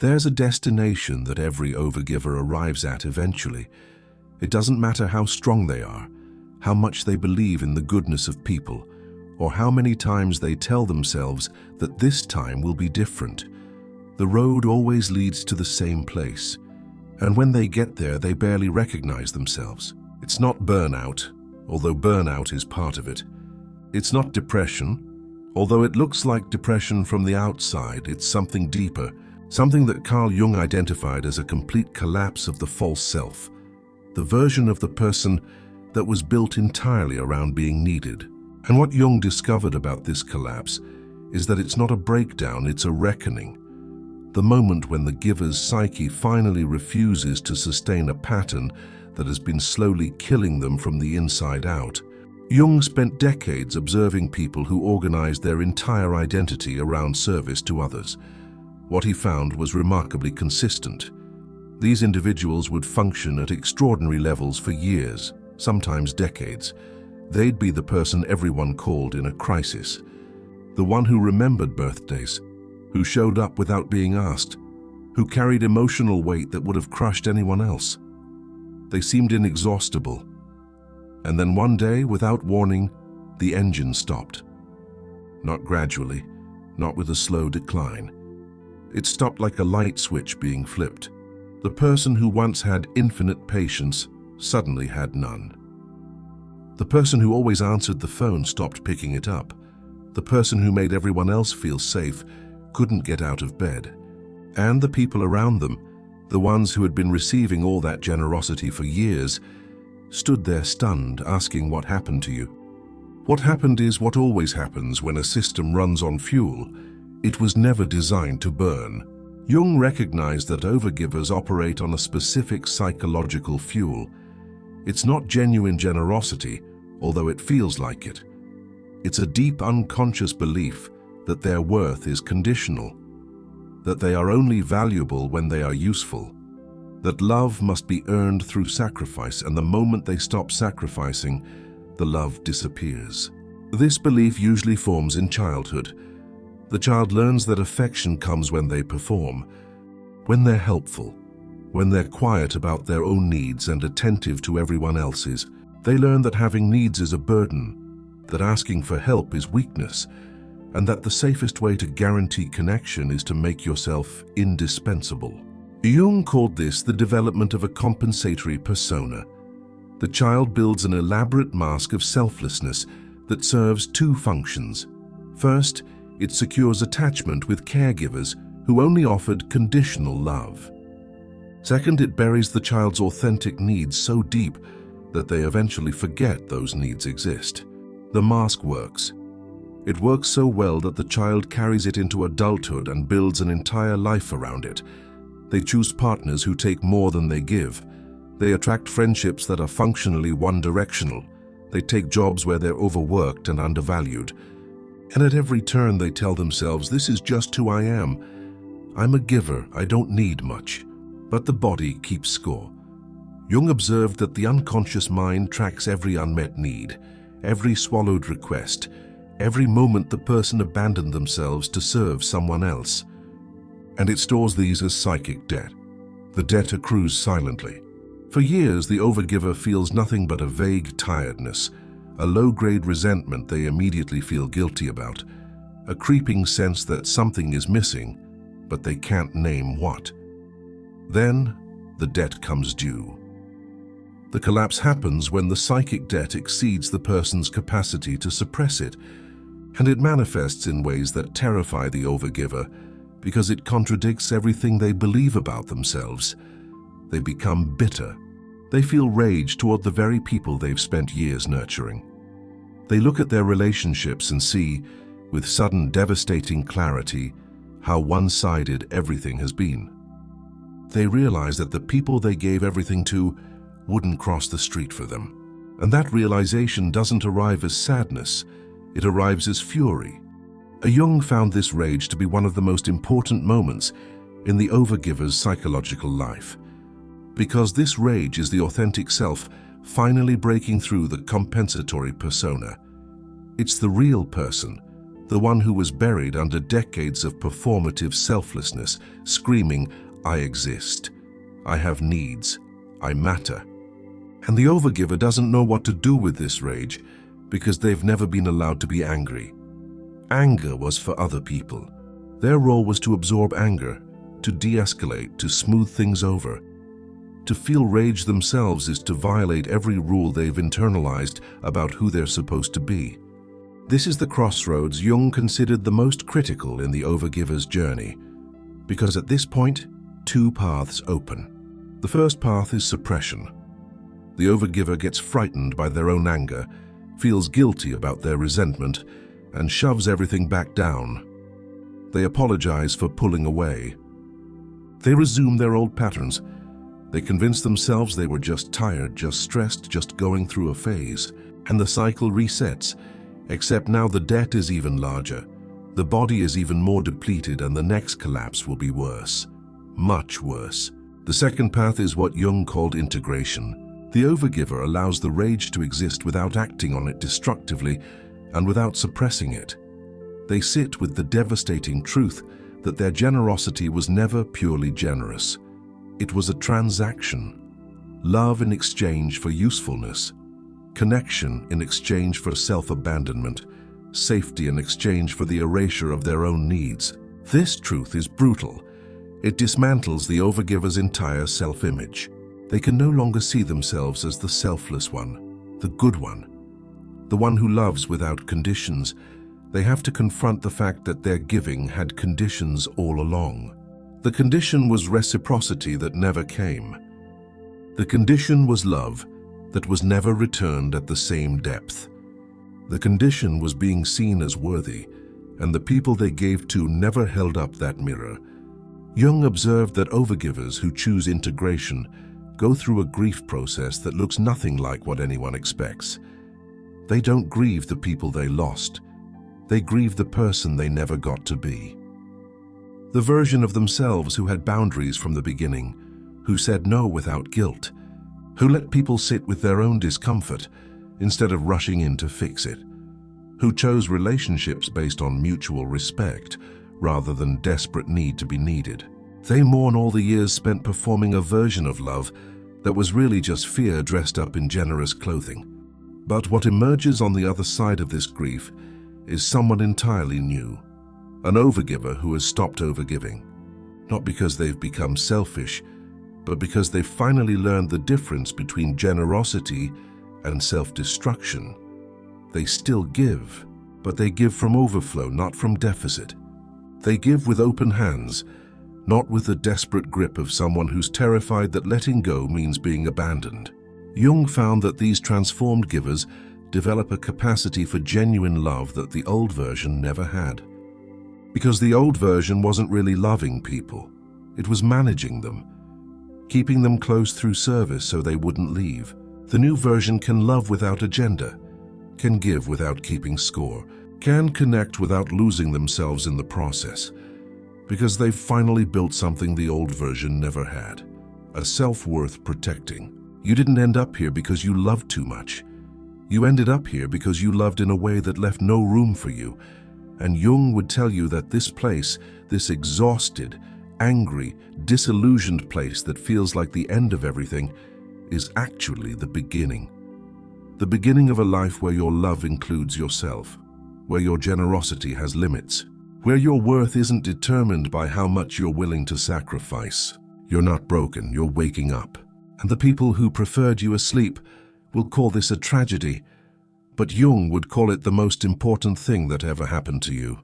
There's a destination that every overgiver arrives at eventually. It doesn't matter how strong they are, how much they believe in the goodness of people, or how many times they tell themselves that this time will be different. The road always leads to the same place, and when they get there, they barely recognize themselves. It's not burnout, although burnout is part of it. It's not depression, although it looks like depression from the outside. It's something deeper, something that Carl Jung identified as a complete collapse of the false self, the version of the person that was built entirely around being needed. And what Jung discovered about this collapse is that it's not a breakdown, it's a reckoning. The moment when the giver's psyche finally refuses to sustain a pattern that has been slowly killing them from the inside out. Jung spent decades observing people who organized their entire identity around service to others. What he found was remarkably consistent. These individuals would function at extraordinary levels for years, sometimes decades. They'd be the person everyone called in a crisis, the one who remembered birthdays, who showed up without being asked, who carried emotional weight that would have crushed anyone else. They seemed inexhaustible. And then one day, without warning, the engine stopped. Not gradually, not with a slow decline. It stopped like a light switch being flipped. The person who once had infinite patience suddenly had none. The person who always answered the phone stopped picking it up. The person who made everyone else feel safe couldn't get out of bed. And the people around them, the ones who had been receiving all that generosity for years, stood there stunned, asking what happened to you. What happened is what always happens when a system runs on fuel. It was never designed to burn. Jung recognized that overgivers operate on a specific psychological fuel. It's not genuine generosity, although it feels like it. It's a deep unconscious belief that their worth is conditional, that they are only valuable when they are useful, that love must be earned through sacrifice, and the moment they stop sacrificing, the love disappears. This belief usually forms in childhood. The child learns that affection comes when they perform, when they're helpful, when they're quiet about their own needs and attentive to everyone else's. They learn that having needs is a burden, that asking for help is weakness, and that the safest way to guarantee connection is to make yourself indispensable. Jung called this the development of a compensatory persona. The child builds an elaborate mask of selflessness that serves two functions. First, it secures attachment with caregivers who only offered conditional love. Second, it buries the child's authentic needs so deep that they eventually forget those needs exist. The mask works. It works so well that the child carries it into adulthood and builds an entire life around it. They choose partners who take more than they give. They attract friendships that are functionally one-directional. They take jobs where they're overworked and undervalued. And at every turn they tell themselves, this is just who I am. I'm a giver, I don't need much. But the body keeps score. Jung observed that the unconscious mind tracks every unmet need, every swallowed request, every moment the person abandoned themselves to serve someone else. And it stores these as psychic debt. The debt accrues silently. For years, the overgiver feels nothing but a vague tiredness, a low-grade resentment they immediately feel guilty about, a creeping sense that something is missing, but they can't name what. Then, the debt comes due. The collapse happens when the psychic debt exceeds the person's capacity to suppress it, and it manifests in ways that terrify the overgiver because it contradicts everything they believe about themselves. They become bitter. They feel rage toward the very people they've spent years nurturing. They look at their relationships and see, with sudden devastating clarity, how one-sided everything has been. They realize that the people they gave everything to wouldn't cross the street for them. And that realization doesn't arrive as sadness, it arrives as fury. Jung found this rage to be one of the most important moments in the overgiver's psychological life, because this rage is the authentic self finally breaking through the compensatory persona. It's the real person, the one who was buried under decades of performative selflessness, screaming, "I exist. I have needs. I matter." And the overgiver doesn't know what to do with this rage because they've never been allowed to be angry. Anger was for other people. Their role was to absorb anger, to de-escalate, to smooth things over. To feel rage themselves is to violate every rule they've internalized about who they're supposed to be. This is the crossroads Jung considered the most critical in the overgiver's journey, because at this point, two paths open. The first path is suppression. The overgiver gets frightened by their own anger, feels guilty about their resentment, and shoves everything back down. They apologize for pulling away. They resume their old patterns. They convince themselves they were just tired, just stressed, just going through a phase. And the cycle resets, except now the debt is even larger. The body is even more depleted, and the next collapse will be worse. Much worse. The second path is what Jung called integration. The overgiver allows the rage to exist without acting on it destructively and without suppressing it. They sit with the devastating truth that their generosity was never purely generous. It was a transaction. Love in exchange for usefulness. Connection in exchange for self-abandonment. Safety in exchange for the erasure of their own needs. This truth is brutal. It dismantles the overgiver's entire self-image. They can no longer see themselves as the selfless one, the good one, the one who loves without conditions. They have to confront the fact that their giving had conditions all along. The condition was reciprocity that never came. The condition was love that was never returned at the same depth. The condition was being seen as worthy, and the people they gave to never held up that mirror. Jung observed that overgivers who choose integration go through a grief process that looks nothing like what anyone expects. They don't grieve the people they lost. They grieve the person they never got to be. The version of themselves who had boundaries from the beginning, who said no without guilt, who let people sit with their own discomfort instead of rushing in to fix it, who chose relationships based on mutual respect rather than desperate need to be needed. They mourn all the years spent performing a version of love that was really just fear dressed up in generous clothing. But what emerges on the other side of this grief is someone entirely new, an overgiver who has stopped overgiving, not because they've become selfish, but because they've finally learned the difference between generosity and self-destruction. They still give, but they give from overflow, not from deficit. They give with open hands, not with the desperate grip of someone who's terrified that letting go means being abandoned. Jung found that these transformed givers develop a capacity for genuine love that the old version never had. Because the old version wasn't really loving people, it was managing them, keeping them close through service so they wouldn't leave. The new version can love without agenda, can give without keeping score, can connect without losing themselves in the process, because they've finally built something the old version never had, a self-worth protecting. You didn't end up here because you loved too much. You ended up here because you loved in a way that left no room for you. And Jung would tell you that this place, this exhausted, angry, disillusioned place that feels like the end of everything, is actually the beginning. The beginning of a life where your love includes yourself, where your generosity has limits, where your worth isn't determined by how much you're willing to sacrifice. You're not broken, you're waking up. And the people who preferred you asleep will call this a tragedy, but Jung would call it the most important thing that ever happened to you.